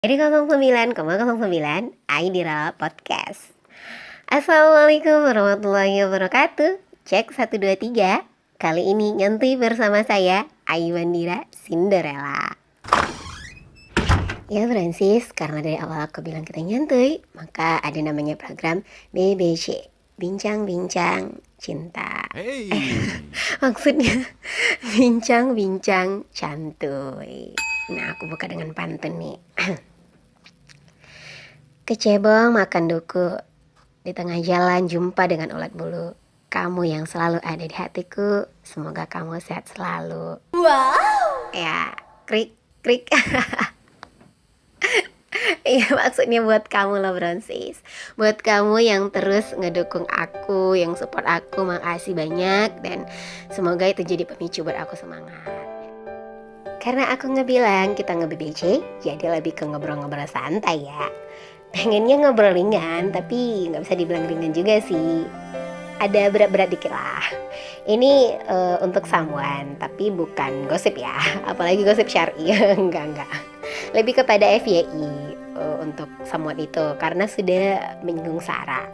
Dari 09,09 Aidira Podcast. Assalamualaikum warahmatullahi wabarakatuh. Cek 123. Kali ini nyantai bersama saya Aiwandira Cinderella. Ya Francis, karena dari awal aku bilang kita nyantai, maka ada namanya program BBC, Bincang-bincang Cinta. Hey. Maksudnya bincang-bincang santuy. Nah, aku buka dengan pantun nih. Kecebong makan duku, di tengah jalan jumpa dengan ulat bulu. Kamu yang selalu ada di hatiku, semoga kamu sehat selalu. Wow. Ya, krik krik. Iya, maksudnya buat kamu loh Francis. Buat kamu yang terus ngedukung aku, yang support aku, makasih banyak. Dan semoga itu jadi pemicu buat aku semangat. Karena aku ngebilang kita nge-BBC, jadi lebih ke ngobrol-ngobrol santai ya. Pengennya ngobrol ringan, tapi nggak bisa dibilang ringan juga sih. Ada berat-berat dikit lah. Ini untuk someone, tapi bukan gosip ya. Apalagi gosip syar'i. Enggak. Lebih kepada FYI untuk someone itu, karena sudah menyinggung Sarah.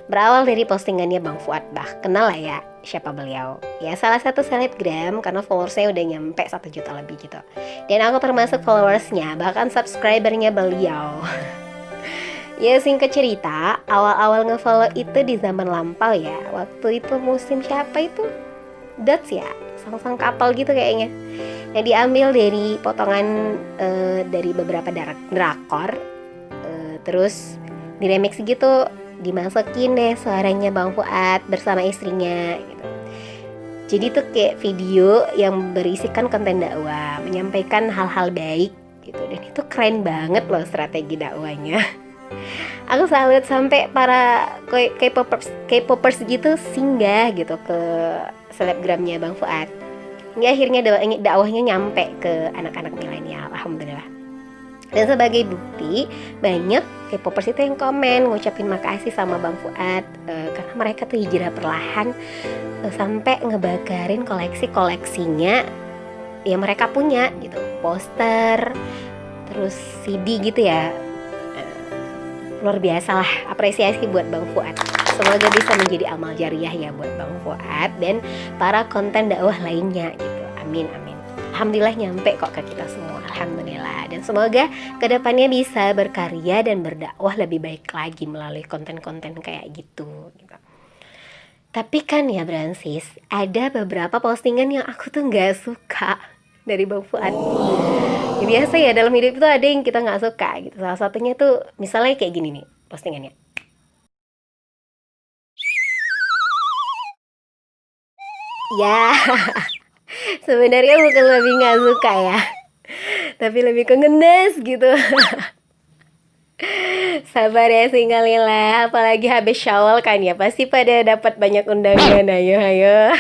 Berawal dari postingannya Bang Fuad Bah. Kenal lah ya siapa beliau. Ya salah satu selebgram, karena followersnya udah nyampe 1 juta lebih gitu. Dan aku termasuk followersnya, bahkan subscribernya beliau. Ya singkat cerita, awal-awal ngefollow itu di zaman lampau ya. Waktu itu musim siapa itu? Dots ya, sang-sang kapal gitu kayaknya. Yang diambil dari potongan dari beberapa drakor, terus diremix gitu, dimasukin deh suaranya Bang Fuad bersama istrinya gitu. Jadi tuh kayak video yang berisikan konten dakwah, menyampaikan hal-hal baik gitu. Dan itu keren banget loh strategi dakwahnya. Aku salut sampai para K-popers gitu singgah gitu ke selebgramnya Bang Fuad. Ini akhirnya dakwahnya nyampe ke anak-anak milenial, alhamdulillah. Dan sebagai bukti, banyak K-popers itu yang komen ngucapin makasih sama Bang Fuad, karena mereka tuh hijrah perlahan sampai ngebakarin koleksinya yang mereka punya gitu, poster, terus CD gitu ya. Luar biasa lah, apresiasi buat Bang Fuad. Semoga bisa menjadi amal jariah ya buat Bang Fuad dan para konten dakwah lainnya gitu. Amin. Alhamdulillah nyampe kok ke kita semua. Alhamdulillah. Dan semoga kedepannya bisa berkarya dan berdakwah lebih baik lagi melalui konten-konten kayak gitu. Tapi kan ya Francis, ada beberapa postingan yang aku tuh gak suka dari Bang Fuad. Ya biasa ya, dalam hidup itu ada yang kita nggak suka gitu. Salah satunya tuh misalnya kayak gini nih postingannya. Ya, sebenarnya bukan lebih nggak suka ya, tapi lebih ke ngenes gitu. Sabar ya Singalila, apalagi habis Syawal kan ya, pasti pada dapat banyak undangan. Ayo.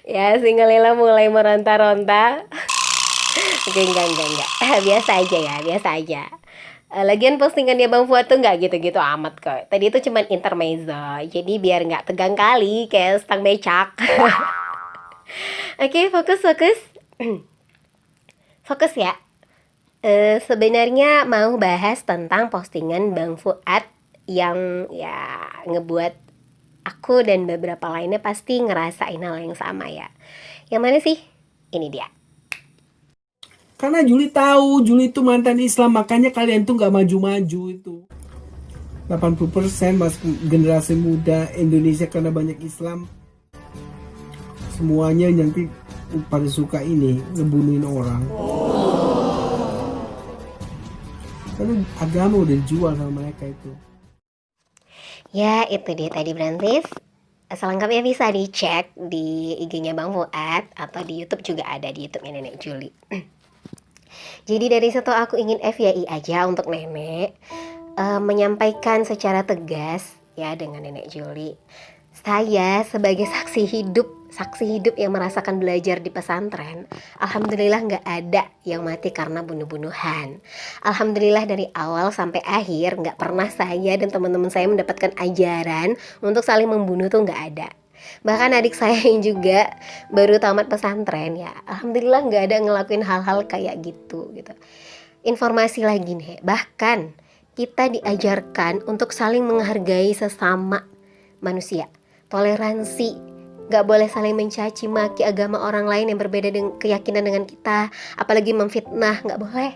Ya Singalila mulai meronta-ronta. Oke, enggak. Biasa aja. Lagian postingannya Bang Fuad tuh nggak gitu-gitu amat kok. Tadi itu cuman intermezzo, jadi biar nggak tegang kali kayak stang becak. Oke, fokus. Fokus ya. Sebenarnya mau bahas tentang postingan Bang Fuad yang ya ngebuat aku dan beberapa lainnya pasti ngerasain hal yang sama ya. Yang mana sih? Ini dia. Karena Juli tahu, Juli itu mantan Islam, makanya kalian tuh gak maju-maju itu. 80% masuk generasi muda Indonesia karena banyak Islam. Semuanya nanti pada suka ini, ngebunuhin orang. Karena agama udah dijual sama mereka itu. Ya, itu dia tadi Francis. Selengkapnya bisa dicek di IG-nya Bang Fuad atau di YouTube juga ada, di YouTube-nya Nenek Juli. Jadi dari situ aku ingin FYI aja untuk Nenek, menyampaikan secara tegas ya dengan Nenek Juli. Saya sebagai saksi hidup yang merasakan belajar di pesantren, alhamdulillah gak ada yang mati karena bunuh-bunuhan. Alhamdulillah dari awal sampai akhir gak pernah saya dan teman-teman saya mendapatkan ajaran untuk saling membunuh tuh gak ada. Bahkan adik saya yang juga baru tamat pesantren ya, alhamdulillah gak ada ngelakuin hal-hal kayak gitu. informasi lagi nih, bahkan kita diajarkan untuk saling menghargai sesama manusia, toleransi, gak boleh saling mencaci maki agama orang lain yang berbeda dengan keyakinan dengan kita, apalagi memfitnah, gak boleh.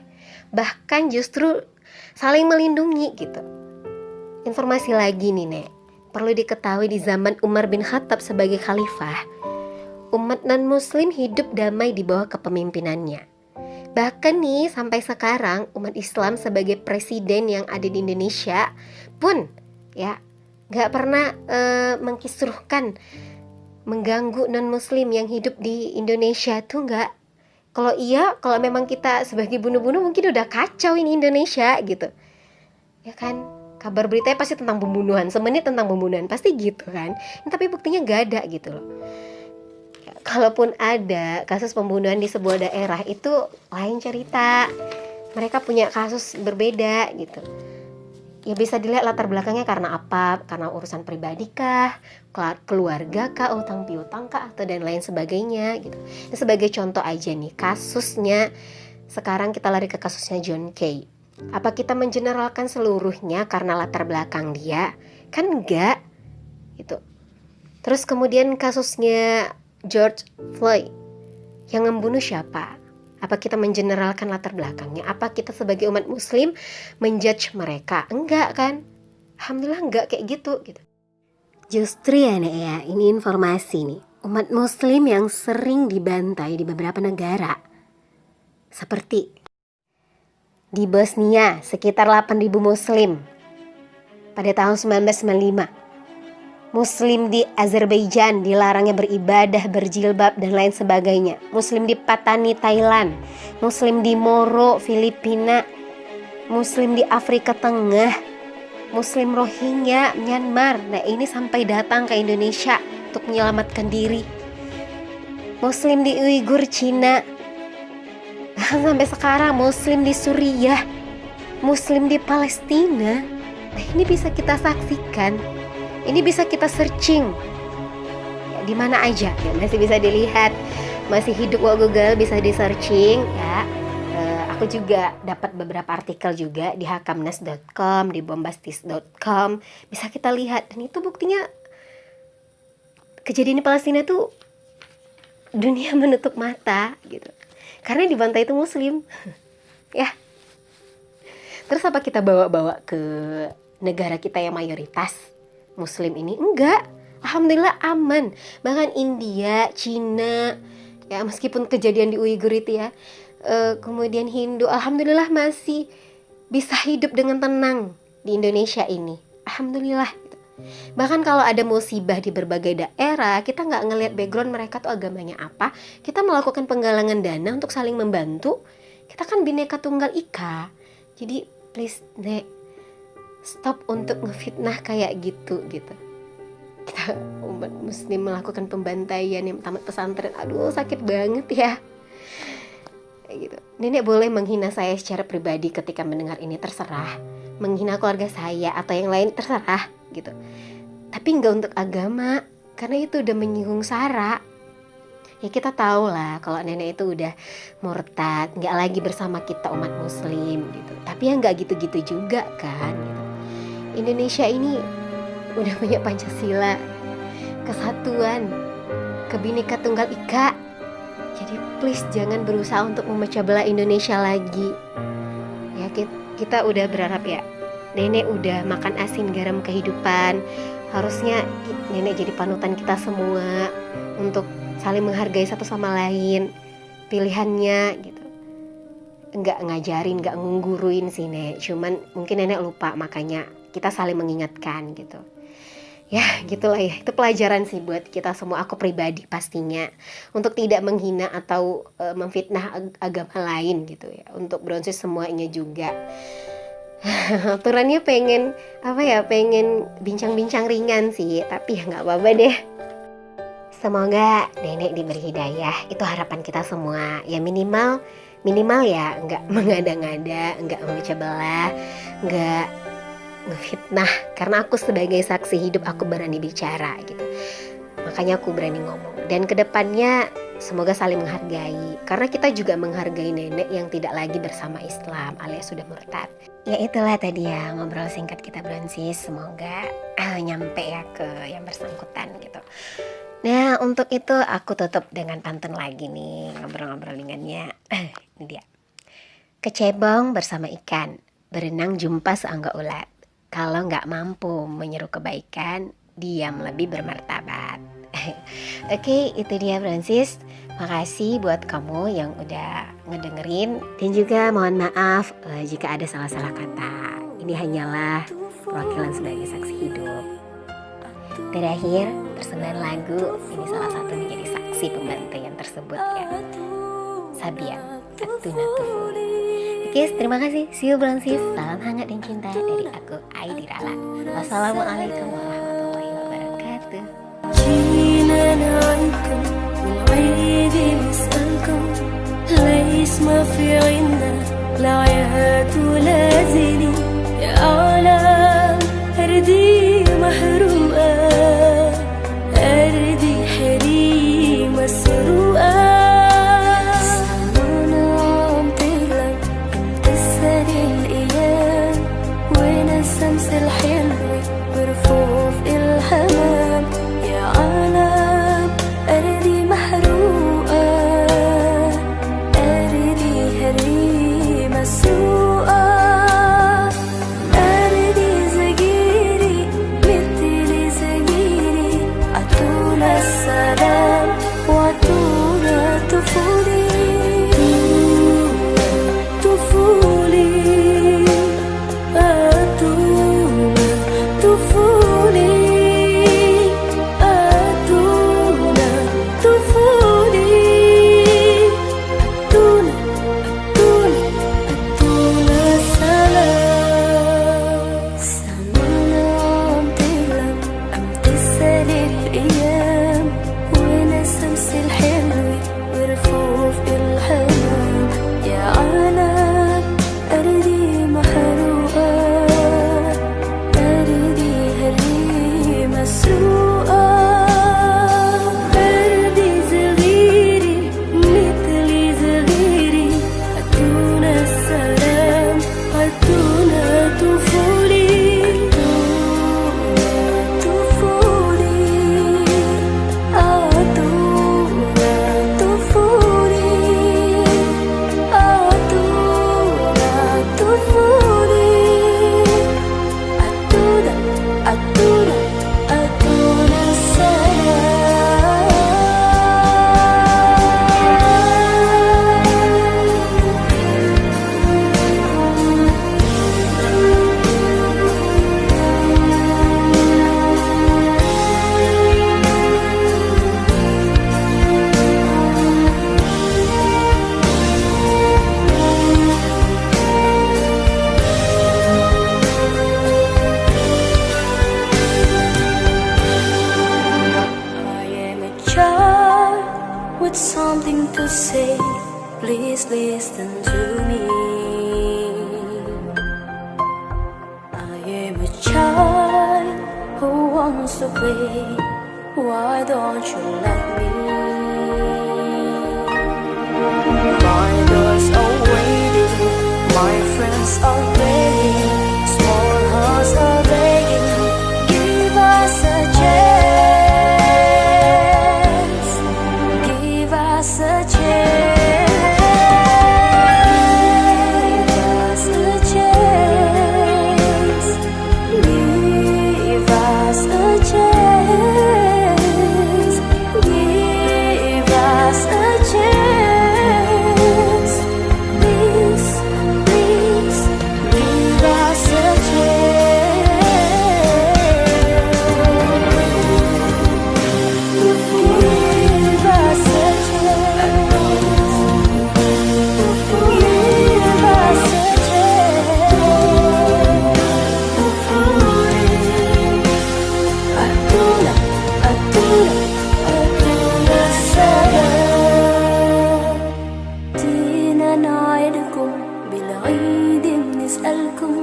Bahkan justru saling melindungi gitu. Informasi lagi nih Nek, perlu diketahui di zaman Umar bin Khattab sebagai khalifah, umat non-muslim hidup damai di bawah kepemimpinannya. Bahkan nih sampai sekarang umat Islam sebagai presiden yang ada di Indonesia pun ya gak pernah mengkisruhkan, mengganggu non-muslim yang hidup di Indonesia tuh gak. Kalau iya, kalau memang kita sebagai bunuh-bunuh mungkin udah kacau ini Indonesia gitu. Ya kan, kabar beritanya pasti tentang pembunuhan, semenit tentang pembunuhan, pasti gitu kan. Tapi buktinya gak ada gitu loh. Kalaupun ada kasus pembunuhan di sebuah daerah itu lain cerita. Mereka punya kasus berbeda gitu. Ya bisa dilihat latar belakangnya karena apa, karena urusan pribadi kah, keluarga kah, utang piutang kah, atau dan lain sebagainya gitu. Ini sebagai contoh aja nih kasusnya. Sekarang kita lari ke kasusnya John Kay. Apa kita mengeneralkan seluruhnya karena latar belakang dia? Kan enggak gitu. Terus kemudian kasusnya George Floyd, yang membunuh siapa? Apa kita mengeneralkan latar belakangnya? Apa kita sebagai umat muslim menjudge mereka? Enggak kan? Alhamdulillah enggak kayak gitu. Justru ya Nek ya, ini informasi nih. Umat muslim yang sering dibantai di beberapa negara. Seperti di Bosnia sekitar 8.000 muslim pada tahun 1995. Muslim di Azerbaijan dilarangnya beribadah, berjilbab, dan lain sebagainya. Muslim di Patani, Thailand. Muslim di Moro, Filipina. Muslim di Afrika Tengah. Muslim Rohingya, Myanmar. Nah ini sampai datang ke Indonesia untuk menyelamatkan diri. Muslim di Uighur, Cina. Bahkan sampai sekarang Muslim di Suriah. Muslim di Palestina. Nah ini bisa kita saksikan. Ini bisa kita searching ya, di mana aja ya, masih bisa dilihat, masih hidup Google bisa di searching ya. Aku juga dapat beberapa artikel juga di hakamnas.com, di bombastis.com, bisa kita lihat. Dan itu buktinya kejadian di Palestina tuh dunia menutup mata gitu, karena dibantai itu muslim ya. Terus apa kita bawa-bawa ke negara kita yang mayoritas muslim ini? Enggak, alhamdulillah aman. Bahkan India, Cina ya, meskipun kejadian di Uighur itu ya, kemudian Hindu, alhamdulillah masih bisa hidup dengan tenang di Indonesia ini, alhamdulillah gitu. Bahkan kalau ada musibah di berbagai daerah, kita nggak ngelihat background mereka tuh agamanya apa, kita melakukan penggalangan dana untuk saling membantu. Kita kan Bhinneka Tunggal Ika. Jadi please Nek, stop untuk ngefitnah kayak gitu. Kita umat muslim melakukan pembantaian yang tamat pesantren, aduh sakit banget ya. Kayak gitu. Nenek boleh menghina saya secara pribadi ketika mendengar ini, terserah. Menghina keluarga saya atau yang lain terserah gitu. Tapi nggak untuk agama, karena itu udah menyinggung sara. Ya kita tahu lah kalau nenek itu udah murtad, nggak lagi bersama kita umat muslim gitu. Tapi ya nggak gitu-gitu juga kan gitu. Indonesia ini udah punya Pancasila, kesatuan, Bhinneka Tunggal Ika. Jadi please jangan berusaha untuk memecah belah Indonesia lagi. Ya kita udah berharap ya, nenek udah makan asin garam kehidupan. Harusnya nenek jadi panutan kita semua untuk saling menghargai satu sama lain, pilihannya gitu. Enggak ngajarin, enggak ngungguruin sih Nek. Cuman mungkin nenek lupa, makanya kita saling mengingatkan gitu. Ya gitulah ya, itu pelajaran sih buat kita semua, aku pribadi pastinya, untuk tidak menghina atau memfitnah agama lain gitu ya. Untuk Bronsis semuanya juga. Aturannya pengen bincang-bincang ringan sih, tapi ya nggak apa-apa deh. Semoga nenek diberi hidayah, itu harapan kita semua. Ya minimal ya nggak mengada-ngada, nggak memecah belah, nggak ngefitnah. Karena aku sebagai saksi hidup, aku berani bicara gitu. Makanya aku berani ngomong. Dan kedepannya semoga saling menghargai, karena kita juga menghargai nenek yang tidak lagi bersama Islam alias sudah murtad. Ya itulah tadi ya ngobrol singkat kita Bronsis, semoga nyampe ya ke yang bersangkutan gitu. Nah untuk itu aku tutup dengan pantun lagi nih ngobrol-ngobrol ringannya. Ini dia. Kecebong bersama ikan, berenang jumpa seangga ulat. Kalau nggak mampu menyeru kebaikan, diam lebih bermartabat. Oke, itu dia Francis. Makasih buat kamu yang udah ngedengerin. Dan juga mohon maaf jika ada salah-salah kata. Ini hanyalah perwakilan sebagai saksi hidup. Terakhir, persembahan lagu ini salah satu menjadi saksi pembantaian tersebut ya. Sabian, Atuna Tufuli. Oke, terima kasih. See you Francis. Salam hangat dan cinta dari aku, Aidi Rala. Wassalamualaikum warahmatullahi wabarakatuh. جينا نعيكم والعيد نسألكم ليس ما في عنا لا عيات ولا زيني يا عالم أرضي محروقة أرضي حريم مسروقة سمعنا عم تغلب عم تسري الأيام وين الشمس الحلوة برفوف الحمام يا عالم أرضي محروقة أرضي هري مسروقة أرضي زجيري مثلي زجيري عطونا السلام وعطونا طفولي طفولي عطونا طفولي with something to say, please listen to me. I am a child who wants to play, why don't you let me? My doors are waiting, my friends are begging, small hearts are begging, give us a chance, give us a chance, give us a chance, give us a chance, give us a chance, please, please, give us a بالعيد بنسألكم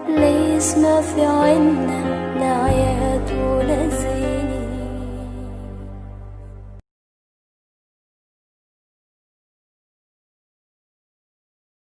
ليش ما في عنا لا عياد ولا زين.